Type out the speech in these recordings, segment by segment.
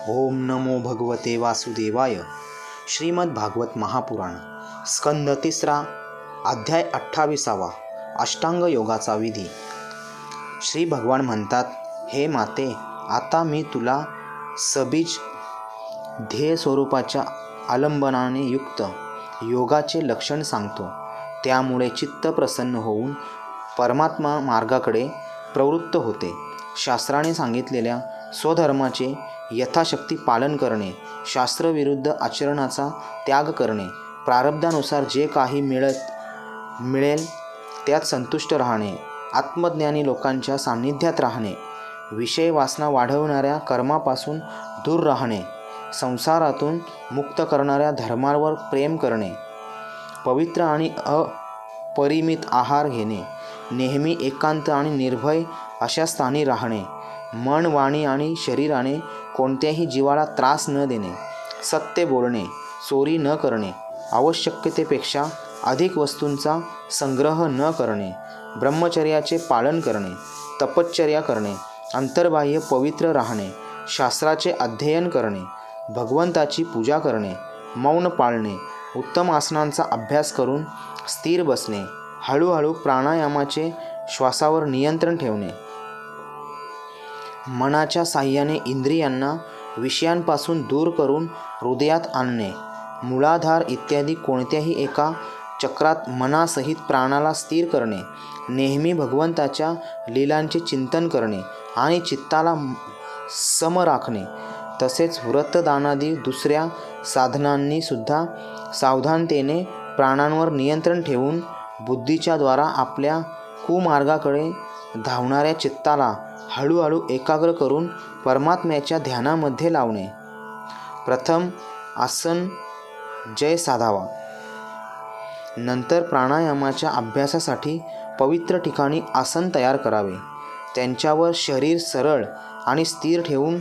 ओम नमो भगवते वासुदेवाय. श्रीमद भागवत महापुराण स्कंद 3 अध्याय 28. अष्टांग योगाचा विधी. श्री भगवान म्हणतात, हे माते, आता मी तुला सबीज ध्येय स्वरूपाच्या आलंबनाने युक्त योगाचे लक्षण सांगतो. त्यामुळे चित्त प्रसन्न होऊन परमात्मा मार्गाकडे प्रवृत्त होते. शास्त्राने सांगितलेल्या स्वधर्माचे यथाशक्ती पालन करणे, शास्त्रविरुद्ध आचरणाचा त्याग करणे, प्रारब्धानुसार जे काही मिळेल त्यात संतुष्ट राहणे, आत्मज्ञानी लोकांच्या सान्निध्यात राहणे, विषय वासना वाढवणाऱ्या कर्मापासून दूर राहणे, संसारातून मुक्त करणाऱ्या धर्मावर प्रेम करणे, पवित्र आणि अपरिमित आहार घेणे, नेहमी एकांत आणि निर्भय अशा स्थानी राहणे, मन, वाणी आणि शरीराने कोणत्याही जीवाला त्रास न देणे, सत्य बोलणे, चोरी न करणे, आवश्यकतेपेक्षा अधिक वस्तूंचा संग्रह न करणे, ब्रह्मचर्याचे पालन करणे, तपश्चर्या करणे, अंतर्बाह्य पवित्र राहणे, शास्त्राचे अध्ययन करणे, भगवंताची पूजा करणे, मौन पाळणे, उत्तम आसनांचा अभ्यास करून स्थिर बसणे, हळूहळू प्राणायामाचे श्वासावर नियंत्रण ठेवणे, मनाच्या साह्याने इंद्रियांना विषयांपासून दूर करून हृदयात आणणे, मूलाधार इत्यादी कोणत्याही एका चक्रात मनासहित प्राणाला स्थिर करणे, नेहमी भगवंताच्या लीलांचे चिंतन करणे आणि चित्ताला सम राखणे, तसेच व्रतदानादी दुसऱ्या साधनांनी सुद्धा सावधानतेने प्राणांवर नियंत्रण ठेवून बुद्धीच्या द्वारा आपल्या कुमार्गाकडे धावणाऱ्या चित्ताला हळूहळू एकाग्र करून परमात्म्याच्या ध्यानामध्ये लावणे. प्रथम आसन जय साधावा. नंतर प्राणायामाच्या अभ्यासासाठी पवित्र ठिकाणी आसन तयार करावे. त्यांच्यावर शरीर सरळ आणि स्थिर ठेवून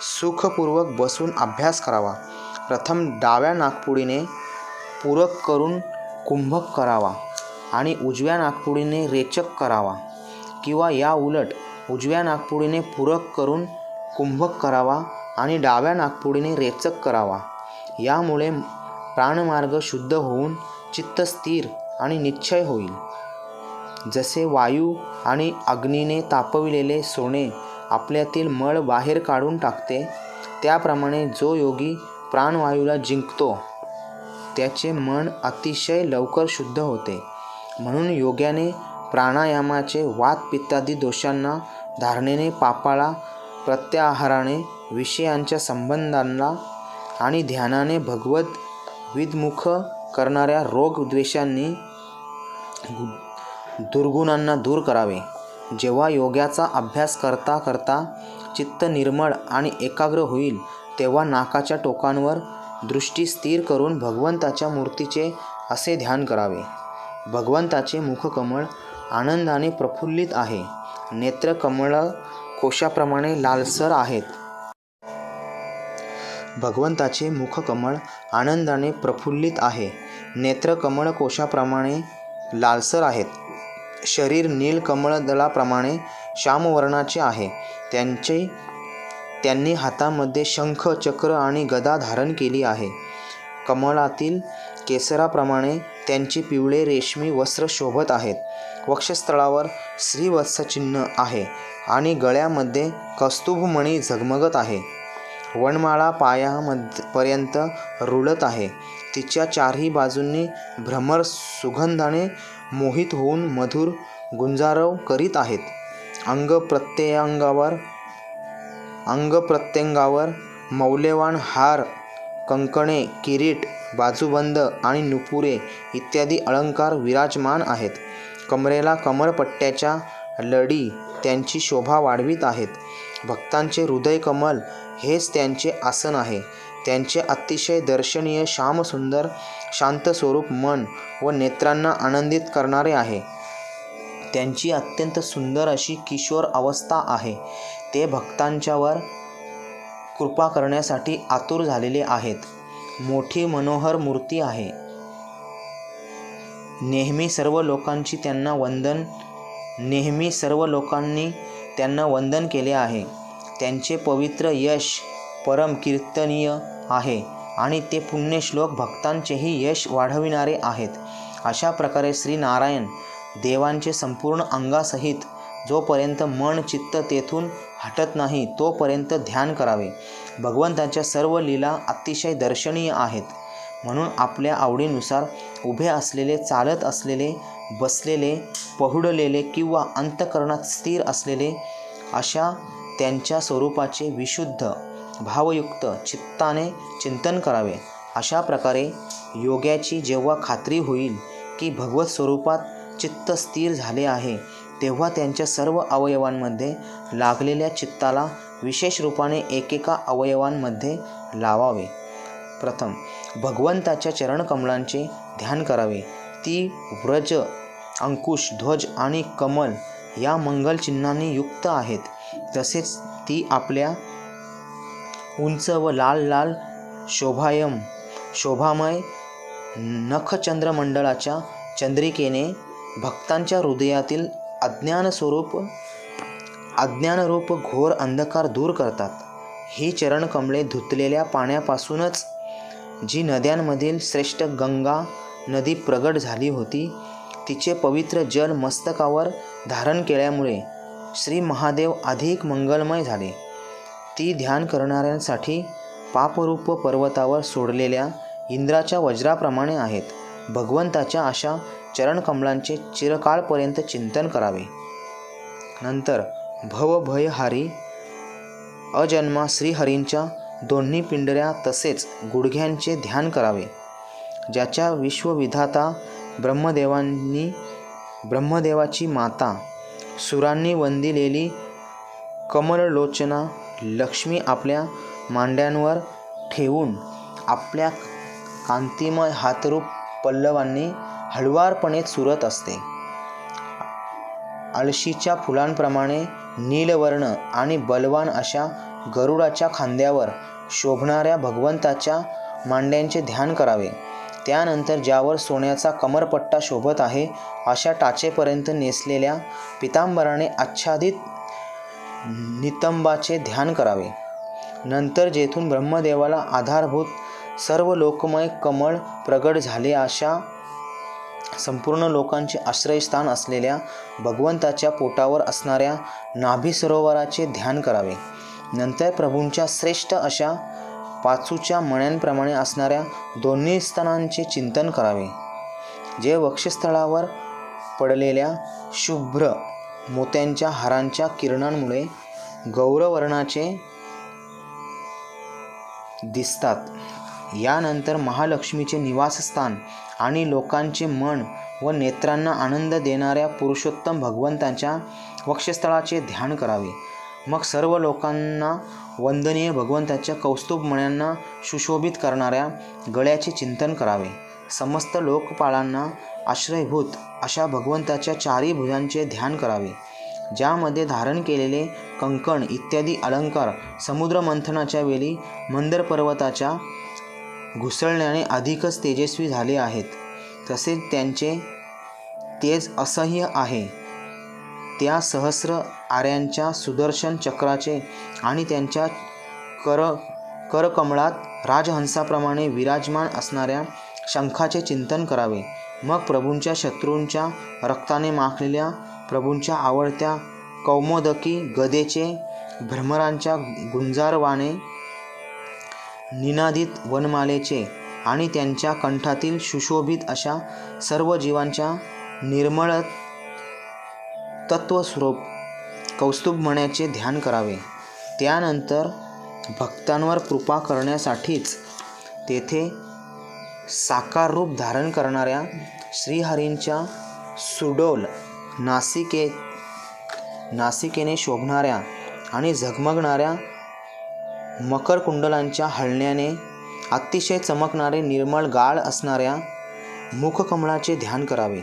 सुखपूर्वक बसून अभ्यास करावा. प्रथम डाव्या नाकपुडीने पूरक करून कुंभक करावा आणि उजव्या नाकपुडीने रेचक करावा, किंवा या उलट उजव्या नाकपुडीने पूरक करून कुंभक करावा आणि डाव्या नाकपुडीने रेचक करावा. यामुळे प्राणमार्ग शुद्ध होऊन चित्त स्थिर आणि निश्चय होईल. जसे वायू आणि अग्नीने तापविलेले सोने आपल्यातील मळ बाहेर काढून टाकते, त्याप्रमाणे जो योगी प्राणवायूला जिंकतो त्याचे मन अतिशय लवकर शुद्ध होते. म्हणून योग्याने प्राणायामाचे वात पित्तादी दोषांना, धारणेने पापाला, प्रत्याहाराने विषयांच्या संबंधांना आणि ध्यानाने भगवत विदमुख करणाऱ्या रोग द्वेषांनी, दुर्गुणांना दूर करावे. जेव्हा योगाचा अभ्यास करता करता चित्त निर्मळ आणि एकाग्र होईल, तेव्हा नाकाच्या टोकांवर दृष्टी स्थिर करून भगवंताच्या मूर्तीचे असे ध्यान करावे. भगवंताचे मुखकमळ आनंदाने प्रफुल्लित आहे. नेत्रकमळ कोशाप्रमाणे लालसर आहेत. भगवंताचे मुखकमळ आनंदाने प्रफुल्लित आहे. नेत्रकमळ कोशाप्रमाणे लालसर आहेत. शरीर नीलकमळदलाप्रमाणे श्यामवर्णाचे आहे. त्यांनी हातामध्ये शंख, चक्र आणि गदा धारण केली आहे. कमळातील केसराप्रमाणे त्यांची पिवळे रेशमी वस्त्र शोभत आहेत. वक्षस्थळावर श्रीवत्स चिन्ह आहे आणि गळ्यामध्ये कौस्तुभमणी झगमगत आहे. वनमाळा पायापर्यंत रुळत आहे. तिच्या चारही बाजूंनी भ्रमर सुगंधाने मोहित होऊन मधुर गुंजारव करीत आहेत. अंगप्रत्यंगावर मौल्यवान हार, कंकणे, किरीट, बाजूबंद आणि नुपुरे इत्यादी अलंकार विराजमान आहेत. कमरेला कमरपट्ट्याच्या लडी त्यांची शोभा वाढवित आहेत. भक्तांचे हृदयकमल हेच त्यांचे आसन आहे. त्यांचे अतिशय दर्शनीय श्यामसुंदर शांत स्वरूप मन व नेत्रांना आनंदित करणारे आहे. त्यांची अत्यंत सुंदर अशी किशोर अवस्था आहे. ते भक्तांच्यावर कृपा करण्यासाठी आतुर झालेले आहेत. मोठी मनोहर मूर्ती आहे. नेहमी सर्व लोकांनी त्यांना वंदन केले आहे. त्यांचे पवित्र यश परम कीर्तनीय आहे आणि ते पुण्यश्लोक भक्तांचेही यश वाढविणारे आहेत. अशा प्रकारे श्री नारायण देवांचे संपूर्ण अंगासहित जोपर्यंत मन चित्त तेथून हटत नाही तोपर्यंत ध्यान करावे. भगवंताच्या सर्व लीला अतिशय दर्शनीय आहेत, म्हणून आपल्या आवडीनुसार उभे असलेले, चालत असलेले, बसलेले, पहुडलेले किंवा अंतःकरणात स्थिर असलेले अशा त्यांच्या स्वरूपाचे विशुद्ध भावयुक्त चित्ताने चिंतन करावे. अशा प्रकारे योग्याची जेव्हा खात्री होईल की भगवत स्वरूपात चित्त स्थिर झाले आहे, तेव्हा त्यांच्या सर्व अवयवांमध्ये लागलेल्या चित्ताला विशेष रूपाने एकेका अवयवांमध्ये लावावे. प्रथम भगवंताच्या चरणकमलांचे ध्यान करावे. ती व्रज, अंकुश, ध्वज आणि कमल या मंगल चिन्हांनी युक्त आहेत. तसेच ती आपल्या उंच व लाल लाल शोभामय नखचंद्रमंडळाच्या चंद्रिकेने भक्तांच्या हृदयातील अज्ञानरूप घोर अंधकार दूर करतात. ही चरणकमळे धुतलेल्या पाण्यापासूनच जी नद्यांमधील श्रेष्ठ गंगा नदी प्रगट झाली होती, तिचे पवित्र जल मस्तकावर धारण केल्यामुळे श्री महादेव अधिक मंगलमय झाले. ती ध्यान करणाऱ्यांसाठी पापरूप पर्वतावर सोडलेल्या इंद्राच्या वज्राप्रमाणे आहेत. भगवंताच्या अशा चरणकमलांचे चिरकाळपर्यंत चिंतन करावे. नंतर भवभयहारी अजन्मा श्रीहरींच्या दोन्ही पिंडऱ्या तसेच गुडघ्यांचे ध्यान करावे. ज्याच्या विश्वविधाता ब्रह्मदेवाची माता सुरांनी वंदिलेली कमललोचना लक्ष्मी आपल्या मांड्यांवर ठेवून आपल्या कांतिमय हातरूप पल्लवांनी हळुवारपणे चुरत असते. अळशीच्या फुलांप्रमाणे नीलवर्ण आणि बलवान अशा गरुडाच्या खांद्यावर शोभणाऱ्या भगवंताच्या मांड्यांचे ध्यान करावे. त्यानंतर ज्यावर सोन्याचा कमरपट्टा शोभत आहे अशा टाचेपर्यंत नेसलेल्या पितांबराने आच्छादित नितंबाचे ध्यान करावे. नंतर जेथून ब्रह्मदेवाला आधारभूत सर्व लोकमय कमळ प्रगट झाले अशा संपूर्ण लोकांचे आश्रयस्थान असलेल्या भगवंताच्या पोटावर असणाऱ्या नाभी सरोवराचे ध्यान करावे. नंतर प्रभूंच्या श्रेष्ठ अशा पाचूच्या मण्यांप्रमाणे असणाऱ्या दोन्ही स्तनांचे चिंतन करावे, जे वक्षस्थळावर पडलेल्या शुभ्र मोत्यांच्या हारांच्या किरणांमुळे गौरवर्णाचे दिसतात. यानंतर महालक्ष्मीचे निवासस्थान आणि लोकांचे मन व नेत्रांना आनंद देणाऱ्या पुरुषोत्तम भगवंताच्या वक्षस्थळाचे ध्यान करावे. मग सर्व लोकांना वंदनीय भगवंताच्या कौस्तुभमण्यांना सुशोभित करणाऱ्या गळ्याचे चिंतन करावे. समस्त लोकपालांना आश्रयभूत अशा भगवंताच्या चारी भुजांचे ध्यान करावे, ज्यामध्ये धारण केलेले कंकण इत्यादी अलंकार समुद्रमंथनाच्या वेळी मंदर पर्वताच्या घुसळण्याने अधिकच तेजस्वी झाले आहेत. तसेच त्यांचे तेज असह्य आहे. त्या सहस्र आऱ्यांच्या सुदर्शन चक्राचे आणि त्यांच्या करकमळात राजहंसाप्रमाणे विराजमान असणाऱ्या शंखाचे चिंतन करावे. मग प्रभूंच्या शत्रूंच्या रक्ताने माखलेल्या प्रभूंच्या आवडत्या कौमोदकी गदेचे, भ्रमरांच्या गुंजारवाने निनादित वनमालेचे आणि त्यांच्या कंठातील सुशोभित अशा सर्व जीवांच्या निर्मळ तत्वस्वरूप कौस्तुभमण्याचे ध्यान करावे. त्यानंतर भक्तांवर कृपा करण्यासाठीच तेथे साकार रूप धारण करणाऱ्या श्रीहरींच्या सुडोल नासिकेने शोभणाऱ्या आणि झगमगणाऱ्या मकरकुंडलांच्या हलण्याने अतिशय चमकणारे निर्मळ गाळ असणाऱ्या मुखकमळाचे ध्यान करावे.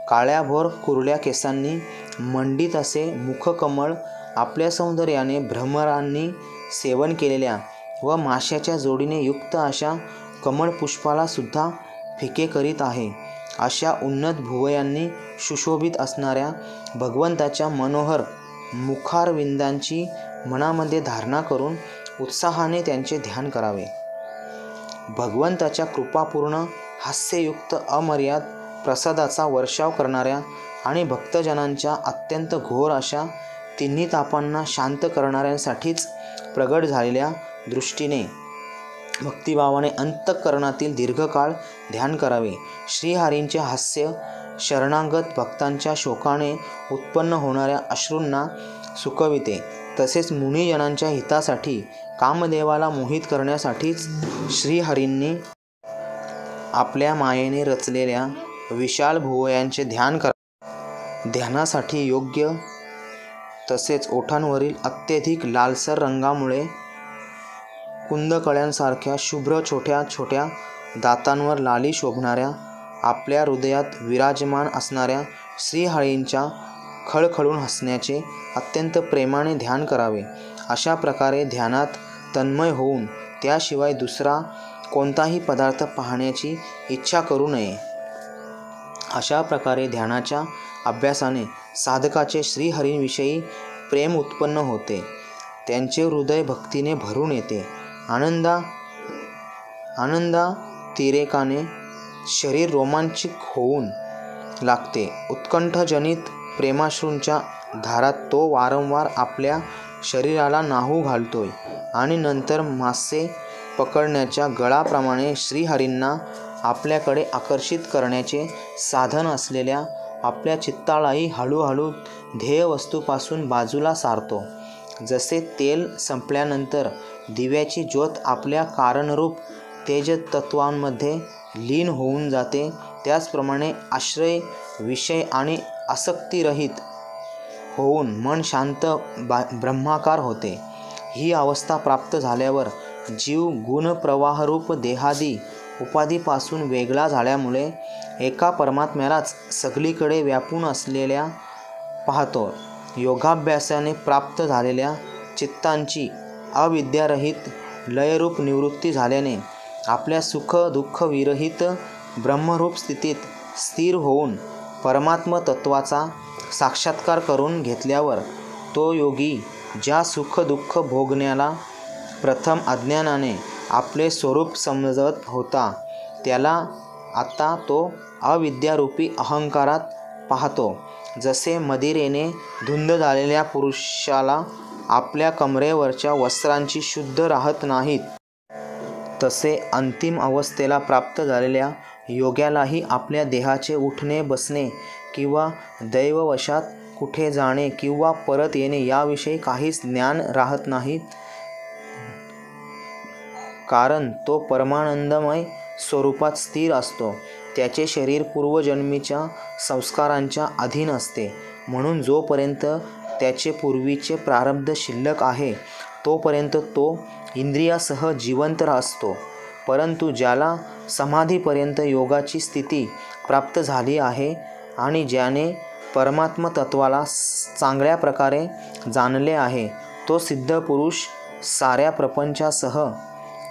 काळ्याभोर कुरळ्या केसांनी मंडित असे मुखकमळ आपल्या सौंदर्याने भ्रमरांनी सेवन केलेल्या व माशाच्या जोडीने युक्त अशा कमळपुष्पाला सुद्धा फिके करीत आहे. अशा उन्नत भुवयांनी सुशोभित असणाऱ्या भगवंताच्या मनोहर मुखारविंदांची मनामध्ये धारणा करून उत्साहाने त्यांचे ध्यान करावे. भगवंताच्या कृपापूर्ण हास्ययुक्त अमर्याद प्रसादाचा वर्षाव करणाऱ्या आणि भक्तजनांच्या अत्यंत घोर अशा तिन्ही तापांना शांत करणाऱ्यांसाठीच प्रगट झालेल्या दृष्टीने भक्तिभावाने अंतःकरणातील दीर्घकाळ ध्यान करावे. श्रीहरींचे हास्य शरणागत भक्तांच्या शोकाने उत्पन्न होणाऱ्या अश्रूंना सुकविते. तसेच मुनिजनांच्या हितासाठी कामदेवाला मोहित करण्यासाठीच श्रीहरींनी आपल्या मायेने रचलेल्या विशाल भुवयांचे ध्यान करावे. ध्यानासाठी योग्य तसेच ओठांवरील अत्यधिक लालसर रंगामुळे कुंदकळ्यांसारख्या शुभ्र छोट्या छोट्या दातांवर लाली शोभणाऱ्या आपल्या हृदयात विराजमान असणाऱ्या श्रीहरींच्या खळखळून हसण्याचे अत्यंत प्रेमाने ध्यान करावे. अशा प्रकारे ध्यानात तन्मय होऊन त्याशिवाय दुसरा कोणताही पदार्थ पाहण्याची इच्छा करू नये. अशा प्रकारे ध्यानाच्या अभ्यासाने साधकाचे श्रीहरींविषयी प्रेम उत्पन्न होते. त्यांचे हृदय भक्तीने भरून येते. आनंदातिरेकाने शरीर रोमांचित होऊन लागते. उत्कंठजनित प्रेमाश्रूंच्या धारात तो वारंवार आपल्या शरीराला न्हाऊ घालतोय आणि नंतर मासे पकडण्याच्या गळाप्रमाणे श्रीहरींना आपल्याकडे आकर्षित करण्याचे साधन असलेल्या आपल्या चित्तालाही हळूहळू ध्येयवस्तूपासून बाजूला सारतो. जसे तेल संपल्यानंतर दिव्याची ज्योत आपल्या कारणरूप तेजतत्वांमध्ये लीन होऊन जाते, त्याचप्रमाणे आश्रय, विषय आणि आसक्तीरहित होऊन मन शांत ब्रह्माकार होते. ही अवस्था प्राप्त झाल्यावर जीव गुणप्रवाहरूप देहादी उपाधीपासून वेगळा झाल्यामुळे एका परमात्म्यालाच सगळीकडे व्यापून असलेल्या पाहतो. योगाभ्यासाने प्राप्त झालेल्या चित्तांची अविद्यारहित लयरूप निवृत्ती झाल्याने आपल्या सुख दुःख विरहित ब्रह्मरूप स्थितीत स्थिर होऊन परमात्म तत्वाचा साक्षात्कार करून घेतल्यावर तो योगी ज्या सुख दुःख भोगण्याला प्रथम अज्ञानाने आपले स्वरूप समजत होता, त्याला आता तो अविद्यारूपी अहंकारात पाहतो. जसे मदिरेने धुंद झालेल्या पुरुषाला आपल्या कमरेवरच्या वस्त्रांची शुद्ध राहत नाहीत, तसे अंतिम अवस्थेला प्राप्त झालेल्या योग्यालाही आपल्या देहाचे उठणे बसणे किंवा दैववशात कुठे जाणे किंवा परत येणे याविषयी काहीच ज्ञान राहत नाही, कारण तो परमानंदमय स्वरूपात स्थिर असतो. त्याचे शरीर पूर्वजन्मीच्या संस्कारांच्या अधीन असते. म्हणून जोपर्यंत त्याचे पूर्वीचे प्रारब्ध शिल्लक आहे तोपर्यंत तो इंद्रियासह जिवंत असतो. परंतु ज्याला समाधीपर्यंत योगाची स्थिती प्राप्त झाली आहे आणि ज्याने परमात्म तत्वाला चांगल्या प्रकारे जाणले आहे, तो सिद्ध पुरुष साऱ्या प्रपंचासह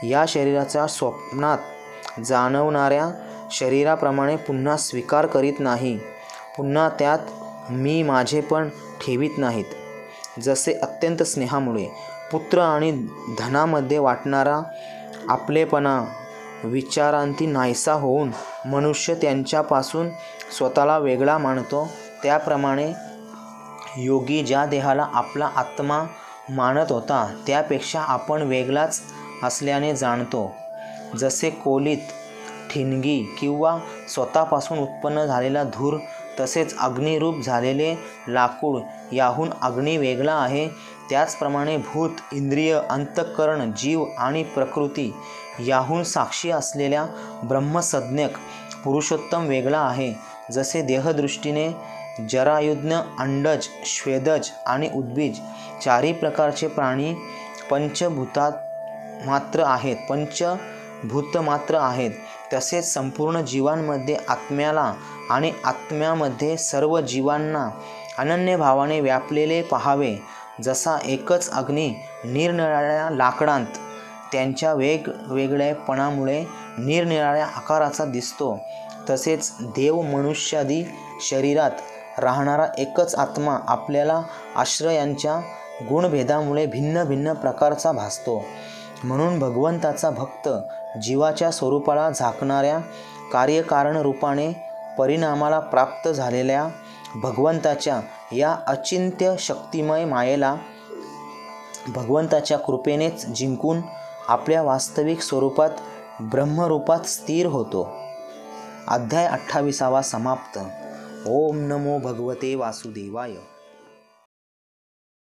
या शरीराच्या स्वप्नात जाणवणाऱ्या शरीराप्रमाणे पुन्हा स्वीकार करीत नाही, पुन्हा त्यात मी माझेपण ठेवीत नाहीत. जसे अत्यंत स्नेहामुळे पुत्र आणि धनामध्ये वाटणारा आपलेपणा विचारांती नाहीसा होऊन मनुष्य त्यांच्यापासून स्वतःला वेगळा मानतो, त्याप्रमाणे योगी ज्या देहाला आपला आत्मा मानत होता त्यापेक्षा आपण वेगळाच असल्याने जाणतो. जसे कोलीत ठिणगी किंवा स्वतःपासून उत्पन्न झालेला धूर, तसेच अग्निरूप झालेले लाकूड याहून अग्नी वेगळा आहे, त्याचप्रमाणे भूत, इंद्रिय, अंतःकरण, जीव आणि प्रकृती याहून साक्षी असलेल्या ब्रह्मसंज्ञक पुरुषोत्तम वेगळा आहे. जसे देहदृष्टीने जरायुज्ञ, अंडज, श्वेदज आणि उद्बीज चारी प्रकारचे प्राणी पंचभूतमात्र आहेत, तसेच संपूर्ण जीवांमध्ये आत्म्याला आणि आत्म्यामध्ये सर्व जीवांना अनन्य भावाने व्यापलेले पाहावे. जसा एकच अग्नी निरनिराळ्या लाकडांत त्यांच्या वेगवेगळेपणामुळे निरनिराळ्या आकाराचा दिसतो, तसेच देव मनुष्यादी शरीरात राहणारा एकच आत्मा आपल्याला आश्रयांच्या गुणभेदामुळे भिन्न भिन्न प्रकारचा भासतो. म्हणून भगवंताचा भक्त जीवाच्या स्वरूपाला झाकणाऱ्या कार्यकारण रूपाने परिणामाला प्राप्त झालेल्या भगवंताच्या या अचिंत्य शक्तिमय मायेला भगवंताच्या कृपेनेच जिंकून आपल्या वास्तविक स्वरूपात ब्रह्मरूपात स्थिर होतो. अध्याय 28 समाप्त. ओम नमो भगवते वासुदेवाय.